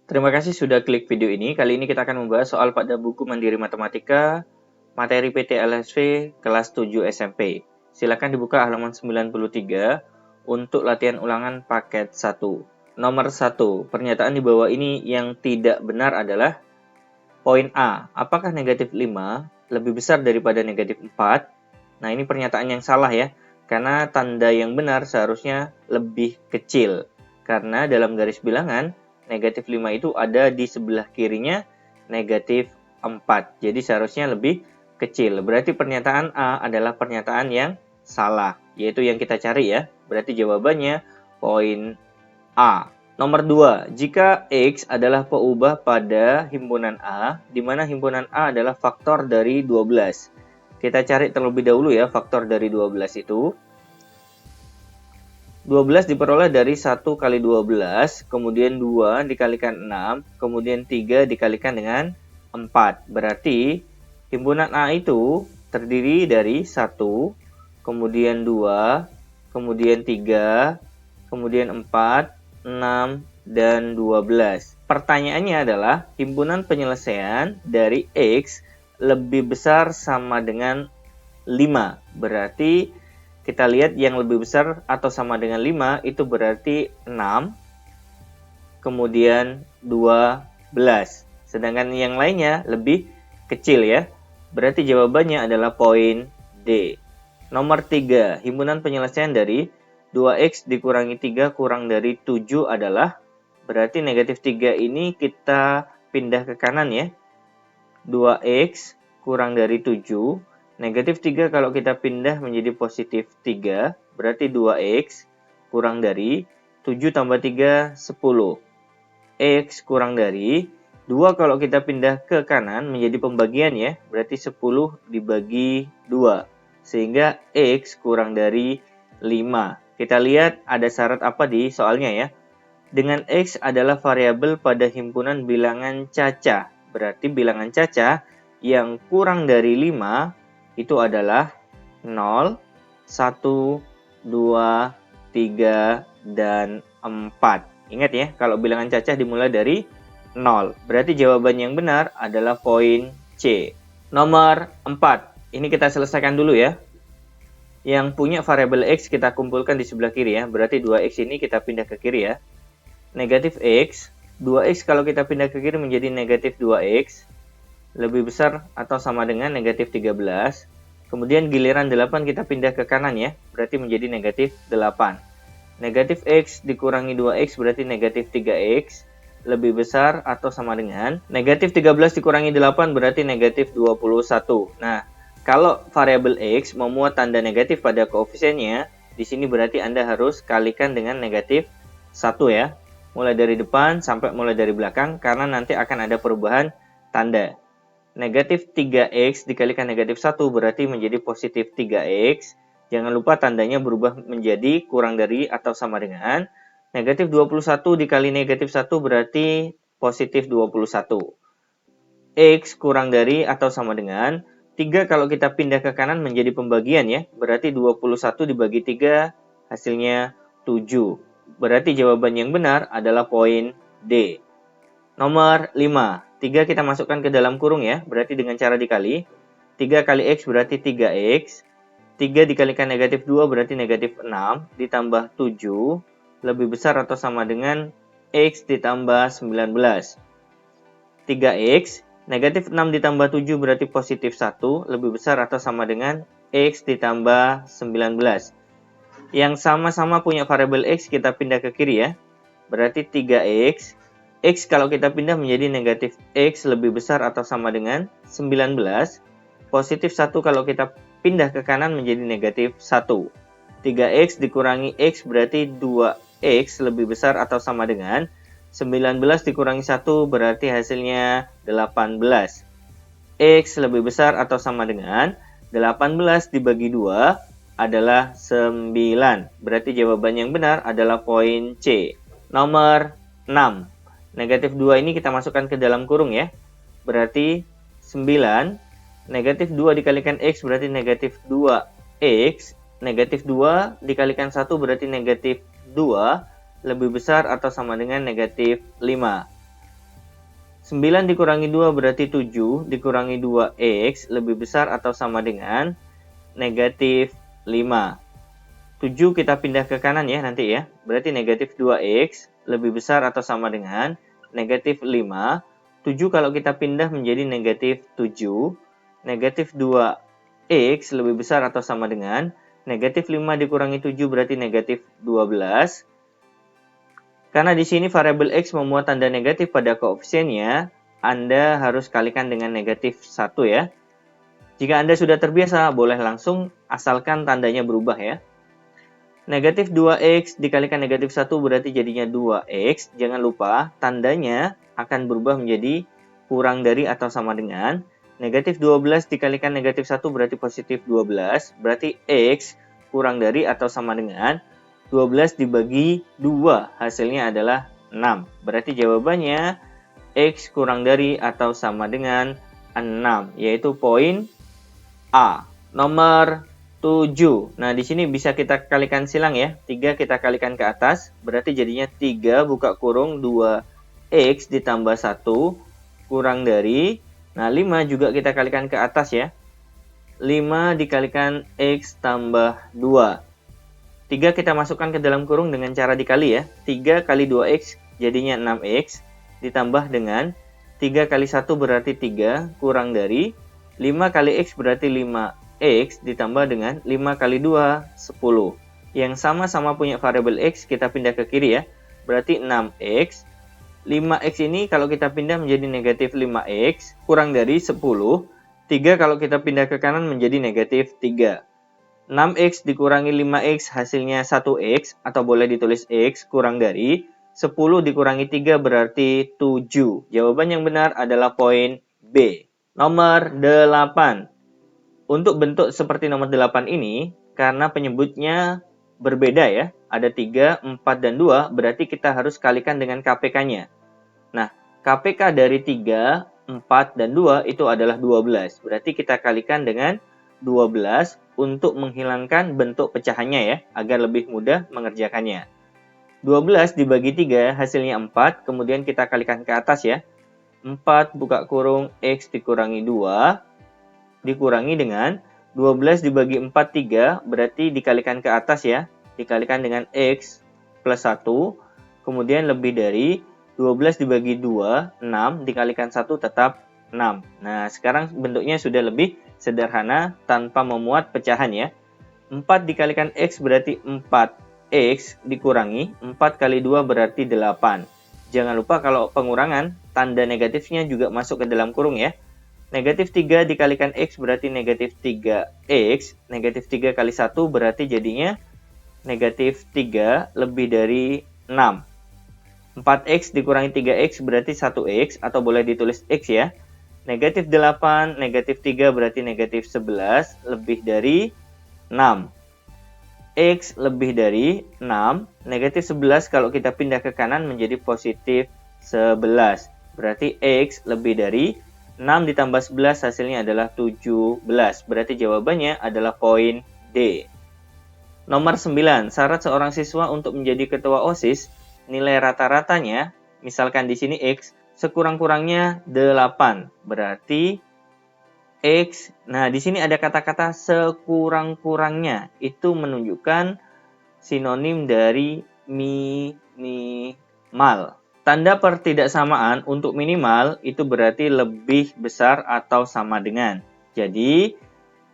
Terima kasih sudah klik video ini. Kali ini kita akan membahas soal pada buku Mandiri Matematika, materi PT LSV kelas 7 SMP. Silakan dibuka halaman 93 untuk latihan ulangan paket 1. Nomor 1, pernyataan di bawah ini yang tidak benar adalah poin A. Apakah negatif 5 lebih besar daripada negatif 4? Nah, ini pernyataan yang salah ya, karena tanda yang benar seharusnya lebih kecil. Karena dalam garis bilangan, negatif 5 itu ada di sebelah kirinya negatif 4. Jadi seharusnya lebih kecil. Berarti pernyataan A adalah pernyataan yang salah, yaitu yang kita cari ya. Berarti jawabannya poin A. Nomor 2, jika X adalah peubah pada himpunan A, di mana himpunan A adalah faktor dari 12. Kita cari terlebih dahulu ya faktor dari 12 itu. 12 diperoleh dari 1 kali 12, kemudian 2 dikalikan 6, kemudian 3 dikalikan dengan 4. Berarti himpunan A itu terdiri dari 1, kemudian 2, kemudian 3, kemudian 4, 6, dan 12. Pertanyaannya adalah himpunan penyelesaian dari X lebih besar sama dengan 5. Berarti kita lihat yang lebih besar atau sama dengan 5 itu berarti 6, kemudian 12. Sedangkan yang lainnya lebih kecil ya. Berarti jawabannya adalah poin D. Nomor 3, himpunan penyelesaian dari 2X dikurangi 3 kurang dari 7 adalah, berarti negatif 3 ini kita pindah ke kanan ya. 2X kurang dari 7. Negatif 3 kalau kita pindah menjadi positif 3, berarti 2X kurang dari 7 tambah 3, 10. X kurang dari 2 kalau kita pindah ke kanan menjadi pembagian ya, berarti 10 dibagi 2. Sehingga X kurang dari 5. Kita lihat ada syarat apa di soalnya ya. Dengan X adalah variabel pada himpunan bilangan cacah. Berarti bilangan cacah yang kurang dari 5 itu adalah 0, 1, 2, 3, dan 4. Ingat ya, kalau bilangan cacah dimulai dari 0. Berarti jawaban yang benar adalah poin C. Nomor 4. Ini kita selesaikan dulu ya. Yang punya variabel X kita kumpulkan di sebelah kiri ya. Berarti 2X ini kita pindah ke kiri ya. Negatif X. 2X kalau kita pindah ke kiri menjadi negatif 2X. Lebih besar atau sama dengan negatif 13. Kemudian giliran 8 kita pindah ke kanan ya, berarti menjadi negatif 8. Negatif X dikurangi 2X berarti negatif 3X. Lebih besar atau sama dengan negatif 13 dikurangi 8 berarti negatif 21. Nah, kalau variabel X memuat tanda negatif pada koefisiennya, di sini berarti Anda harus kalikan dengan negatif 1 ya. Mulai dari depan sampai mulai dari belakang, karena nanti akan ada perubahan tanda. Negatif 3X dikalikan negatif 1 berarti menjadi positif 3X. Jangan lupa tandanya berubah menjadi kurang dari atau sama dengan negatif 21 dikali negatif 1 berarti positif 21. X kurang dari atau sama dengan 3 kalau kita pindah ke kanan menjadi pembagian ya. Berarti 21 dibagi 3 hasilnya 7. Berarti jawaban yang benar adalah poin D. Nomor 5. 3 kita masukkan ke dalam kurung ya, berarti dengan cara dikali. 3 kali X berarti 3X. 3 dikalikan negatif 2 berarti negatif 6. Ditambah 7. Lebih besar atau sama dengan X ditambah 19. 3X. Negatif 6 ditambah 7 berarti positif 1. Lebih besar atau sama dengan X ditambah 19. Yang sama-sama punya variabel X kita pindah ke kiri ya. Berarti 3X. X kalau kita pindah menjadi negatif X lebih besar atau sama dengan 19. Positif 1 kalau kita pindah ke kanan menjadi negatif 1. 3X dikurangi X berarti 2X lebih besar atau sama dengan 19 dikurangi 1 berarti hasilnya 18. X lebih besar atau sama dengan 18 dibagi 2 adalah 9. Berarti jawaban yang benar adalah poin C. Nomor 6. Negatif 2 ini kita masukkan ke dalam kurung ya. Berarti 9. Negatif 2 dikalikan X berarti negatif 2X. Negatif 2 dikalikan 1 berarti negatif 2. Lebih besar atau sama dengan negatif 5. 9 dikurangi 2 berarti 7, dikurangi 2x lebih besar atau sama dengan negatif 5. 7 kita pindah ke kanan ya nanti ya. Berarti negatif 2x lebih besar atau sama dengan negatif 5. 7 kalau kita pindah menjadi negatif 7. Negatif 2x lebih besar atau sama dengan negatif 5 dikurangi 7 berarti negatif 12. Karena di sini variabel x memuat tanda negatif pada koefisiennya, Anda harus kalikan dengan negatif 1 ya. Jika Anda sudah terbiasa, boleh langsung asalkan tandanya berubah ya. Negatif 2x dikalikan negatif 1 berarti jadinya 2x. Jangan lupa, tandanya akan berubah menjadi kurang dari atau sama dengan. Negatif 12 dikalikan negatif 1 berarti positif 12. Berarti x kurang dari atau sama dengan 12 dibagi 2, hasilnya adalah 6. Berarti jawabannya x kurang dari atau sama dengan 6, yaitu poin A. Nomor 7. Nah, di sini bisa kita kalikan silang ya. 3 kita kalikan ke atas, berarti jadinya 3 buka kurung 2x ditambah 1 kurang dari. Nah, 5 juga kita kalikan ke atas ya. 5 dikalikan x tambah 2. 3 kita masukkan ke dalam kurung dengan cara dikali ya. 3 kali 2x jadinya 6x. Ditambah dengan 3 kali 1 berarti 3 kurang dari 5 kali x berarti 5x. Ditambah dengan 5 kali 2, 10. Yang sama-sama punya variabel x kita pindah ke kiri ya. Berarti 6x. 5x ini kalau kita pindah menjadi negatif 5x. Kurang dari 10. 3 kalau kita pindah ke kanan menjadi negatif 3. 6x dikurangi 5x hasilnya 1x atau boleh ditulis x kurang dari 10 dikurangi 3 berarti 7. Jawaban yang benar adalah poin B. Nomor 8. Untuk bentuk seperti nomor 8 ini, karena penyebutnya berbeda ya, ada 3, 4, dan 2, berarti kita harus kalikan dengan KPK-nya. Nah, KPK dari 3, 4, dan 2 itu adalah 12. Berarti kita kalikan dengan 12 untuk menghilangkan bentuk pecahannya ya, agar lebih mudah mengerjakannya. 12 dibagi 3 hasilnya 4, kemudian kita kalikan ke atas ya. 4 buka kurung x dikurangi 2, dikurangi dengan 12 dibagi 4, 3, berarti dikalikan ke atas ya. Dikalikan dengan x plus 1, kemudian lebih dari 12 dibagi 2, 6, dikalikan 1 tetap 6. Nah, sekarang bentuknya sudah lebih sederhana tanpa memuat pecahan ya. 4 dikalikan x berarti 4x dikurangi 4 kali 2 berarti 8. Jangan lupa kalau pengurangan, tanda negatifnya juga masuk ke dalam kurung ya. Negatif 3 dikalikan x berarti negatif 3x. Negatif 3 kali 1 berarti jadinya negatif 3 lebih dari 6. 4x dikurangi 3x berarti 1x atau boleh ditulis x ya. Negatif 8, negatif 3 berarti negatif 11 lebih dari 6. X lebih dari 6, negatif 11 kalau kita pindah ke kanan menjadi positif 11. Berarti X lebih dari 6 ditambah 11 hasilnya adalah 17. Berarti jawabannya adalah poin D. Nomor 9, syarat seorang siswa untuk menjadi ketua OSIS, nilai rata-ratanya, misalkan di sini X, sekurang-kurangnya 8. Berarti X, nah di sini ada kata-kata sekurang-kurangnya. Itu menunjukkan sinonim dari minimal. Tanda pertidaksamaan untuk minimal itu berarti lebih besar atau sama dengan. Jadi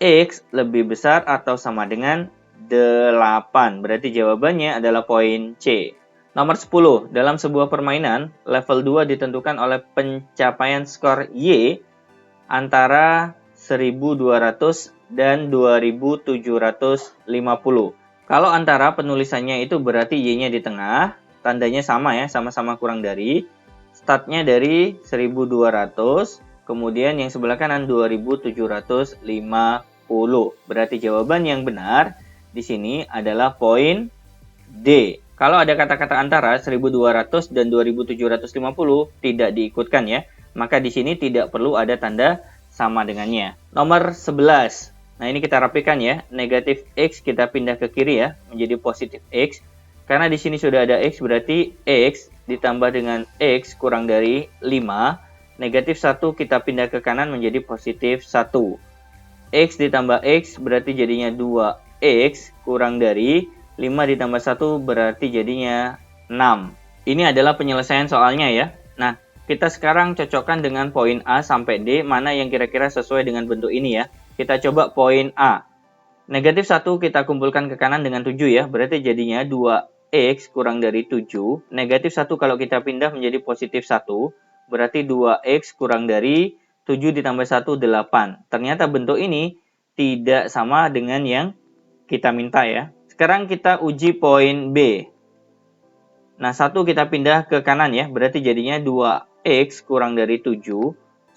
X lebih besar atau sama dengan 8. Berarti jawabannya adalah poin C. Nomor 10. Dalam sebuah permainan, level 2 ditentukan oleh pencapaian skor Y antara 1200 dan 2750. Kalau antara penulisannya itu berarti Y-nya di tengah, tandanya sama ya, sama-sama kurang dari. Startnya dari 1200, kemudian yang sebelah kanan 2750. Berarti jawaban yang benar di sini adalah poin D. Kalau ada kata-kata antara 1200 dan 2750 tidak diikutkan ya. Maka di sini tidak perlu ada tanda sama dengannya. Nomor 11. Nah, ini kita rapikan ya. Negatif X kita pindah ke kiri ya, menjadi positif X. Karena di sini sudah ada X, berarti X ditambah dengan X kurang dari 5. negatif 1 kita pindah ke kanan menjadi positif 1. X ditambah X berarti jadinya 2X kurang dari 5 ditambah 1 berarti jadinya 6. Ini adalah penyelesaian soalnya ya. Nah, kita sekarang cocokkan dengan poin A sampai D, mana yang kira-kira sesuai dengan bentuk ini ya. Kita coba poin A. Negatif 1 kita kumpulkan ke kanan dengan 7 ya, berarti jadinya 2X kurang dari 7. Negatif 1 kalau kita pindah menjadi positif 1, berarti 2X kurang dari 7 ditambah 1, 8. Ternyata bentuk ini tidak sama dengan yang kita minta ya. Sekarang kita uji poin B. Nah, 1 kita pindah ke kanan ya, berarti jadinya 2X kurang dari 7.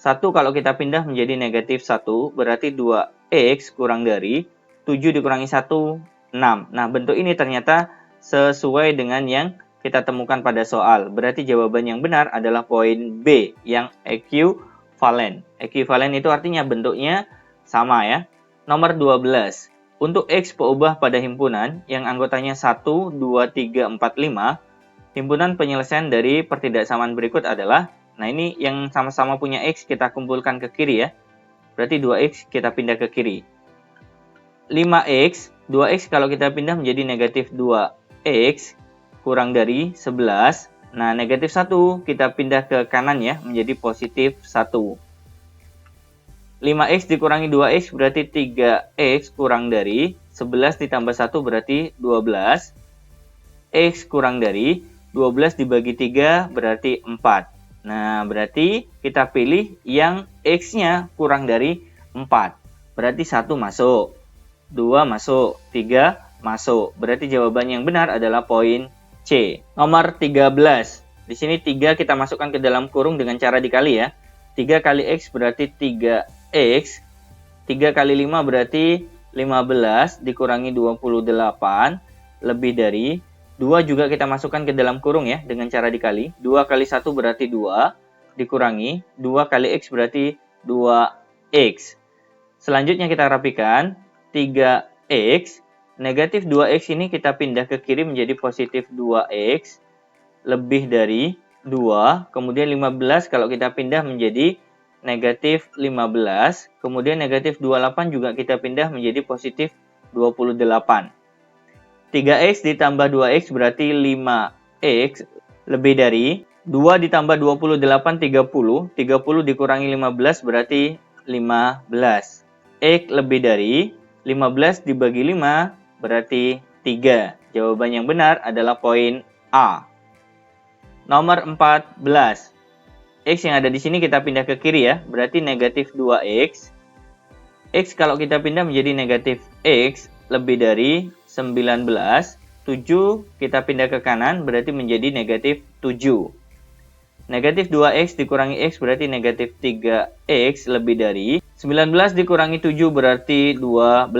1 kalau kita pindah menjadi negatif 1, berarti 2X kurang dari 7 dikurangi 1, 6. Nah, bentuk ini ternyata sesuai dengan yang kita temukan pada soal. Berarti jawaban yang benar adalah poin B, yang ekuivalen. Ekuivalen itu artinya bentuknya sama ya. Nomor 12. Untuk X peubah pada himpunan yang anggotanya 1, 2, 3, 4, 5, himpunan penyelesaian dari pertidaksamaan berikut adalah, nah ini yang sama-sama punya X kita kumpulkan ke kiri ya. Berarti 2X kita pindah ke kiri. 5X, 2X kalau kita pindah menjadi negatif 2X kurang dari 11. Nah, negatif 1 kita pindah ke kanan ya, menjadi positif 1. 5X dikurangi 2X berarti 3X kurang dari 11 ditambah 1 berarti 12. X kurang dari 12 dibagi 3 berarti 4. Nah, berarti kita pilih yang X-nya kurang dari 4. Berarti 1 masuk. 2 masuk, 3 masuk. Berarti jawaban yang benar adalah poin C. Nomor 13. Di sini 3 kita masukkan ke dalam kurung dengan cara dikali ya. 3 kali X berarti 3X. 3 kali 5 berarti 15 dikurangi 28 lebih dari 2 juga kita masukkan ke dalam kurung ya dengan cara dikali. 2 kali 1 berarti 2 dikurangi 2 kali X berarti 2X. Selanjutnya kita rapikan. 3X, negatif 2X ini kita pindah ke kiri menjadi positif 2X, lebih dari 2, kemudian 15 kalau kita pindah menjadi negatif 15, kemudian negatif 28 juga kita pindah menjadi positif 28. 3X ditambah 2X berarti 5X, lebih dari 2 ditambah 28, 30, 30 dikurangi 15 berarti 15. X lebih dari 15 dibagi 5 berarti 3. Jawaban yang benar adalah poin A. Nomor 14. X yang ada di sini kita pindah ke kiri ya. Berarti negatif 2X. X kalau kita pindah menjadi negatif X lebih dari 19. 7 kita pindah ke kanan berarti menjadi negatif 7. Negatif 2X dikurangi X berarti negatif 3X lebih dari 19 dikurangi 7 berarti 12.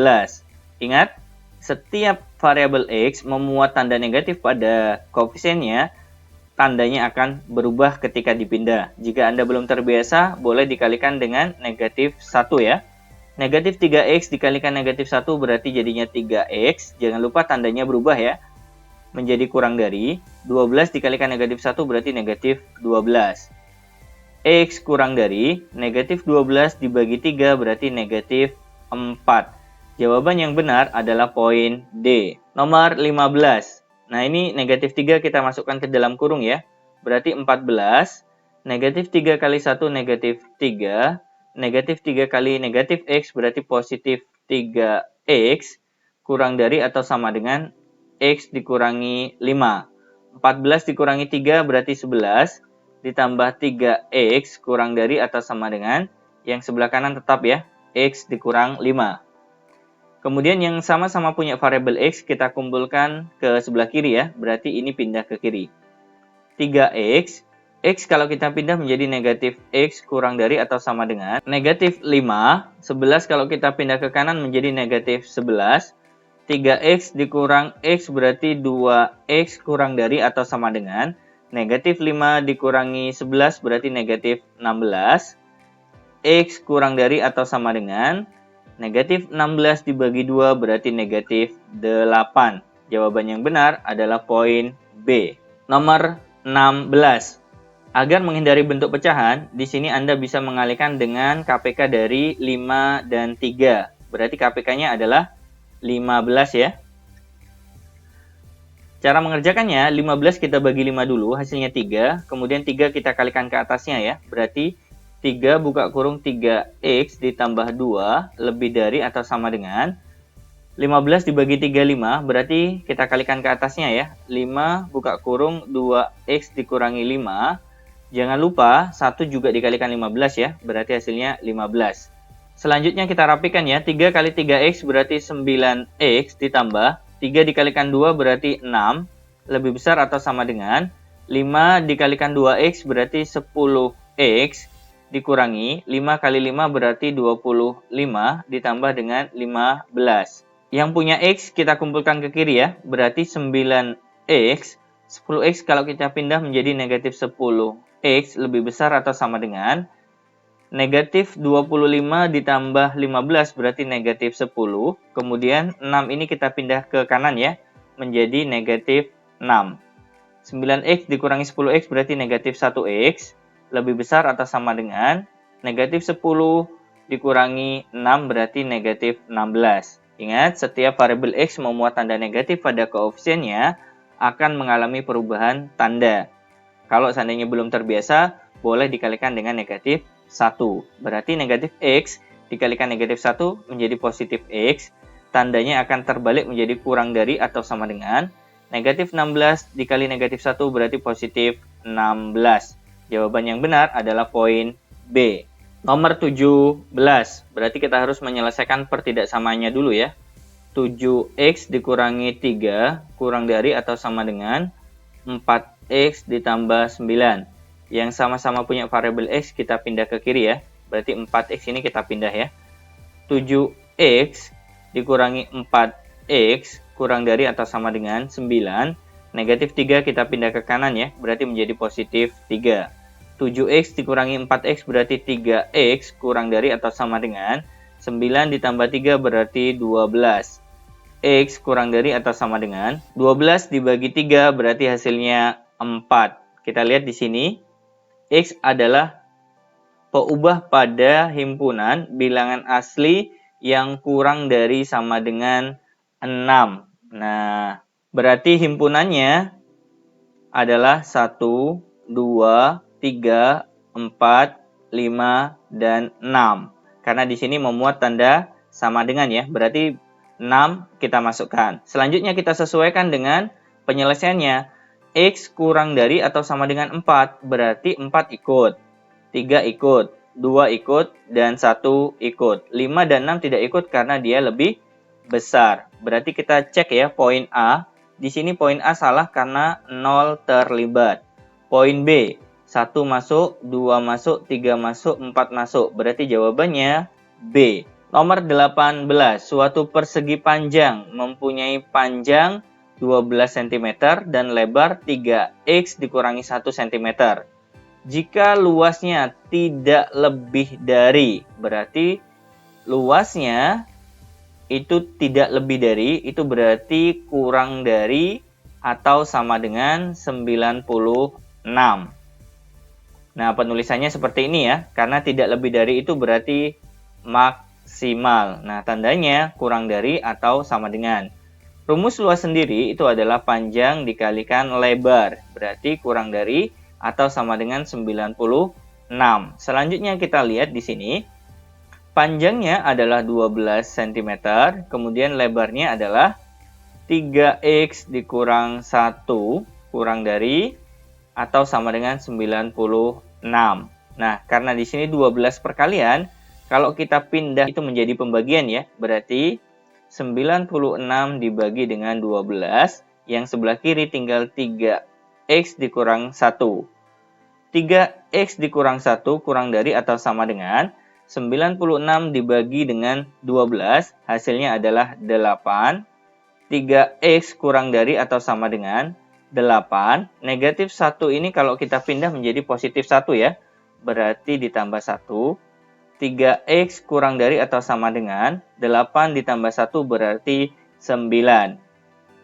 Ingat, setiap variabel X memuat tanda negatif pada koefisiennya, tandanya akan berubah ketika dipindah. Jika Anda belum terbiasa, boleh dikalikan dengan negatif 1 ya. Negatif 3X dikalikan negatif 1 berarti jadinya 3X. Jangan lupa tandanya berubah ya. Menjadi kurang dari 12 dikalikan negatif 1 berarti negatif 12. X kurang dari negatif 12 dibagi 3 berarti negatif 4. Jawaban yang benar adalah poin D. Nomor 15. Nah ini negatif 3 kita masukkan ke dalam kurung ya. Berarti 14. Negatif 3 kali 1 negatif 3. Negatif 3 kali negatif X berarti positif 3X. Kurang dari atau sama dengan X dikurangi 5. 14 dikurangi 3 berarti 11. Ditambah 3X kurang dari atau sama dengan yang sebelah kanan tetap ya. X dikurang 5. Kemudian yang sama-sama punya variabel X kita kumpulkan ke sebelah kiri ya. Berarti ini pindah ke kiri. 3X. X kalau kita pindah menjadi negatif X kurang dari atau sama dengan negatif 5. 11 kalau kita pindah ke kanan menjadi negatif 11. 3X dikurang X berarti 2X kurang dari atau sama dengan negatif 5 dikurangi 11 berarti negatif 16. X kurang dari atau sama dengan negatif 16 dibagi 2 berarti negatif 8. Jawaban yang benar adalah poin B. Nomor 16. Agar menghindari bentuk pecahan, di sini Anda bisa mengalihkan dengan KPK dari 5 dan 3. Berarti KPK-nya adalah 15 ya. Cara mengerjakannya, 15 kita bagi 5 dulu, hasilnya 3. Kemudian 3 kita kalikan ke atasnya ya. Berarti 3 buka kurung 3X ditambah 2 lebih dari atau sama dengan 15 dibagi 35, berarti kita kalikan ke atasnya ya. 5 buka kurung 2X dikurangi 5. Jangan lupa 1 juga dikalikan 15 ya, berarti hasilnya 15. Selanjutnya kita rapikan ya, 3 kali 3X berarti 9X ditambah 3 dikalikan 2 berarti 6, lebih besar atau sama dengan 5 dikalikan 2X berarti 10X dikurangi 5 kali 5 berarti 25 ditambah dengan 15. Yang punya X kita kumpulkan ke kiri ya, berarti 9X. 10X kalau kita pindah menjadi negatif 10X lebih besar atau sama dengan negatif 25 ditambah 15 berarti negatif 10. Kemudian 6 ini kita pindah ke kanan ya, menjadi negatif 6. 9X dikurangi 10X berarti negatif 1X lebih besar atau sama dengan negatif 10 dikurangi 6 berarti negatif 16. Ingat, setiap variabel X memuat tanda negatif pada koefisiennya akan mengalami perubahan tanda. Kalau seandainya belum terbiasa, boleh dikalikan dengan negatif 1. Berarti negatif X dikalikan negatif 1 menjadi positif X. Tandanya akan terbalik menjadi kurang dari atau sama dengan negatif 16 dikali negatif 1 berarti positif 16. Jawaban yang benar adalah poin B. Nomor 17, berarti kita harus menyelesaikan pertidaksamanya dulu ya. 7X dikurangi 3 kurang dari atau sama dengan 4X ditambah 9. Yang sama-sama punya variabel X kita pindah ke kiri ya. Berarti 4X ini kita pindah ya. 7X dikurangi 4X kurang dari atau sama dengan 9. Negatif 3 kita pindah ke kanan ya. Berarti menjadi positif 3. 7X dikurangi 4X berarti 3X kurang dari atau sama dengan 9 ditambah 3 berarti 12. X kurang dari atau sama dengan 12 dibagi 3 berarti hasilnya 4. Kita lihat di sini. X adalah peubah pada himpunan bilangan asli yang kurang dari sama dengan 6. Nah, berarti himpunannya adalah 1, 2, 3, 4, 5, dan 6. Karena di sini memuat tanda sama dengan ya. Berarti 6 kita masukkan. Selanjutnya kita sesuaikan dengan penyelesaiannya. X kurang dari atau sama dengan 4. Berarti 4 ikut. 3 ikut. 2 ikut. Dan 1 ikut. 5 dan 6 tidak ikut karena dia lebih besar. Berarti kita cek ya poin A. Di sini poin A salah karena 0 terlibat. Poin B. 1 masuk, 2 masuk, 3 masuk, 4 masuk. Berarti jawabannya B. Nomor 18. Suatu persegi panjang mempunyai panjang 12 cm dan lebar 3X dikurangi 1 cm. Jika luasnya tidak lebih dari, berarti luasnya itu tidak lebih dari, itu berarti kurang dari atau sama dengan 96. Nah, penulisannya seperti ini ya, karena tidak lebih dari itu berarti maksimal. Nah, tandanya kurang dari atau sama dengan. Rumus luas sendiri itu adalah panjang dikalikan lebar, berarti kurang dari atau sama dengan 96. Selanjutnya kita lihat di sini, panjangnya adalah 12 cm, kemudian lebarnya adalah 3X dikurang 1 kurang dari atau sama dengan 96. Nah, karena di sini 12 perkalian, kalau kita pindah itu menjadi pembagian ya, berarti 96 dibagi dengan 12, yang sebelah kiri tinggal 3X dikurang 1. 3X dikurang 1 kurang dari atau sama dengan 96 dibagi dengan 12, hasilnya adalah 8. 3X kurang dari atau sama dengan 8. Negatif 1 ini kalau kita pindah menjadi positif 1 ya. Berarti ditambah 1. 3X kurang dari atau sama dengan 8 ditambah 1 berarti 9.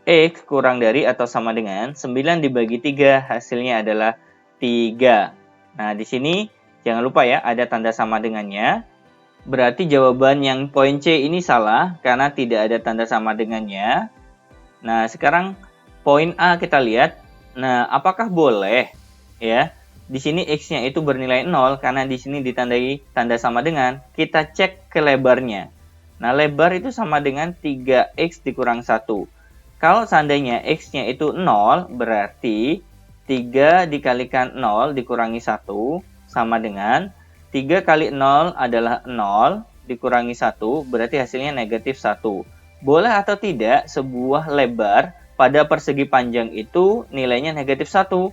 X kurang dari atau sama dengan 9 dibagi 3 hasilnya adalah 3. Nah, di sini jangan lupa ya, ada tanda sama dengannya. Berarti jawaban yang poin C ini salah karena tidak ada tanda sama dengannya. Nah, sekarang poin A kita lihat. Nah, apakah boleh ya? Di sini X-nya itu bernilai 0 karena di sini ditandai tanda sama dengan. Kita cek ke lebarnya. Nah, lebar itu sama dengan 3X dikurang 1. Kalau seandainya X-nya itu 0, berarti 3 dikalikan 0 dikurangi 1 sama dengan 3 kali 0 adalah 0 dikurangi 1, berarti hasilnya negatif 1. Boleh atau tidak sebuah lebar pada persegi panjang itu nilainya negatif 1?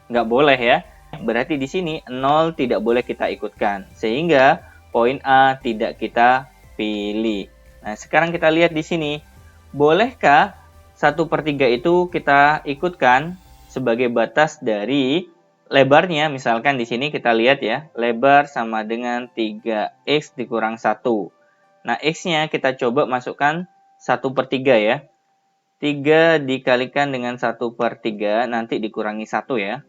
Nggak boleh ya. Berarti di sini 0 tidak boleh kita ikutkan. Sehingga poin A tidak kita pilih. Nah, sekarang kita lihat di sini. Bolehkah 1/3 itu kita ikutkan sebagai batas dari lebarnya? Misalkan di sini kita lihat ya. Lebar sama dengan 3X dikurang 1. Nah, X-nya kita coba masukkan 1/3 ya. 3 dikalikan dengan 1/3 nanti dikurangi 1 ya.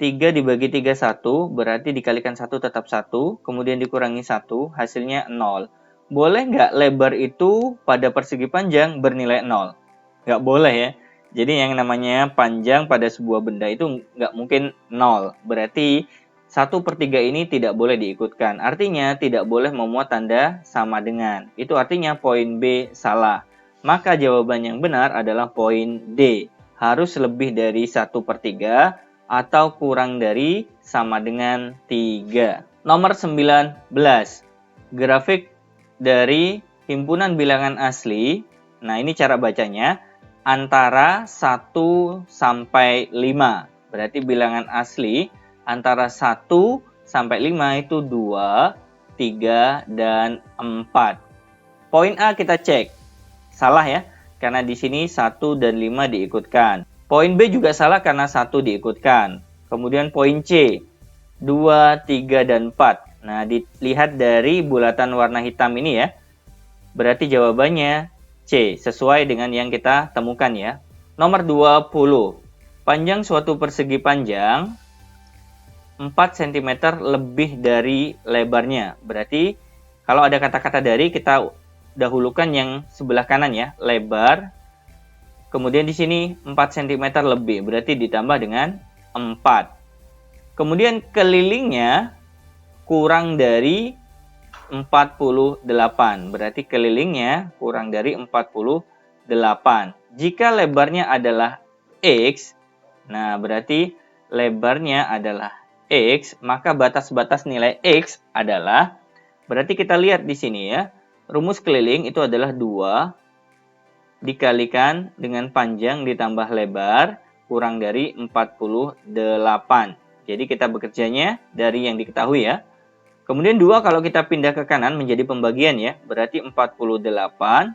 3 dibagi 3 1, berarti dikalikan 1 tetap 1, kemudian dikurangi 1, hasilnya 0. Boleh nggak lebar itu pada persegi panjang bernilai 0? Nggak boleh ya. Jadi yang namanya panjang pada sebuah benda itu nggak mungkin 0. Berarti 1/3 ini tidak boleh diikutkan. Artinya tidak boleh memuat tanda sama dengan. Itu artinya poin B salah. Maka jawaban yang benar adalah poin D. Harus lebih dari 1/3 atau kurang dari sama dengan 3. Nomor 19. Grafik dari himpunan bilangan asli. Nah, ini cara bacanya. Antara 1 sampai 5. Berarti bilangan asli antara 1 sampai 5 itu 2, 3, dan 4. Poin A kita cek. Salah ya, karena di sini 1 dan 5 diikutkan. Poin B juga salah karena 1 diikutkan. Kemudian poin C, 2, 3, dan 4. Nah, dilihat dari bulatan warna hitam ini ya. Berarti jawabannya C, sesuai dengan yang kita temukan ya. Nomor 20. Panjang suatu persegi panjang 4 cm lebih dari lebarnya. Berarti kalau ada kata-kata dari, kita dahulukan yang sebelah kanan ya, lebar. Kemudian di sini 4 cm lebih, berarti ditambah dengan 4. Kemudian kelilingnya kurang dari 48, berarti kelilingnya kurang dari 48. Jika lebarnya adalah X, nah berarti lebarnya adalah X, maka batas-batas nilai X adalah, berarti kita lihat di sini ya, rumus keliling itu adalah 2 dikalikan dengan panjang ditambah lebar kurang dari 48. Jadi kita bekerjanya dari yang diketahui ya. Kemudian 2 kalau kita pindah ke kanan menjadi pembagian ya. Berarti 48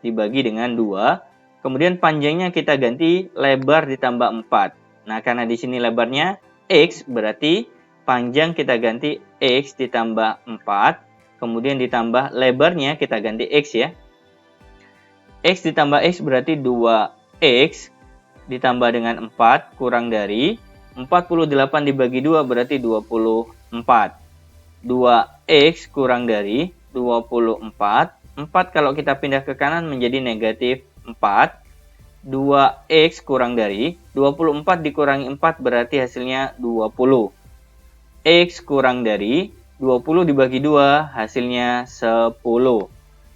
dibagi dengan 2. Kemudian panjangnya kita ganti lebar ditambah 4. Nah, karena di sini lebarnya X, berarti panjang kita ganti X ditambah 4. Kemudian ditambah lebarnya kita ganti X ya. X ditambah X berarti 2X ditambah dengan 4 kurang dari 48 dibagi 2 berarti 24. 2X kurang dari 24. 4 kalau kita pindah ke kanan menjadi negatif 4. 2X kurang dari 24 dikurangi 4 berarti hasilnya 20. X kurang dari 20 dibagi 2 hasilnya 10.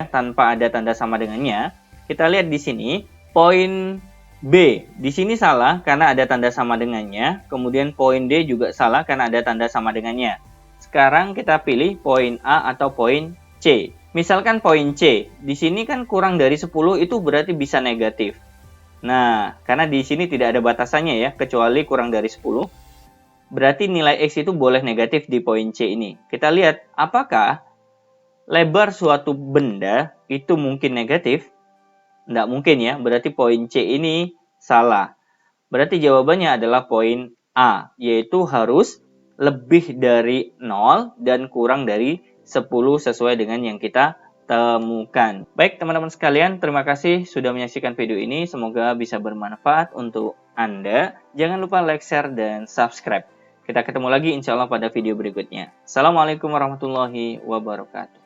Tanpa ada tanda sama dengannya. Kita lihat di sini, poin B. Di sini salah karena ada tanda sama dengannya. Kemudian poin D juga salah karena ada tanda sama dengannya. Sekarang kita pilih poin A atau poin C. Misalkan poin C. Di sini kan kurang dari 10 itu berarti bisa negatif. Nah, karena di sini tidak ada batasannya ya, kecuali kurang dari 10. Berarti nilai X itu boleh negatif di poin C ini. Kita lihat, apakah lebar suatu benda itu mungkin negatif? Tidak mungkin ya, berarti poin C ini salah. Berarti jawabannya adalah poin A, yaitu harus lebih dari 0 dan kurang dari 10 sesuai dengan yang kita temukan. Baik teman-teman sekalian, terima kasih sudah menyaksikan video ini. Semoga bisa bermanfaat untuk Anda. Jangan lupa like, share, dan subscribe. Kita ketemu lagi insya Allah pada video berikutnya. Assalamualaikum warahmatullahi wabarakatuh.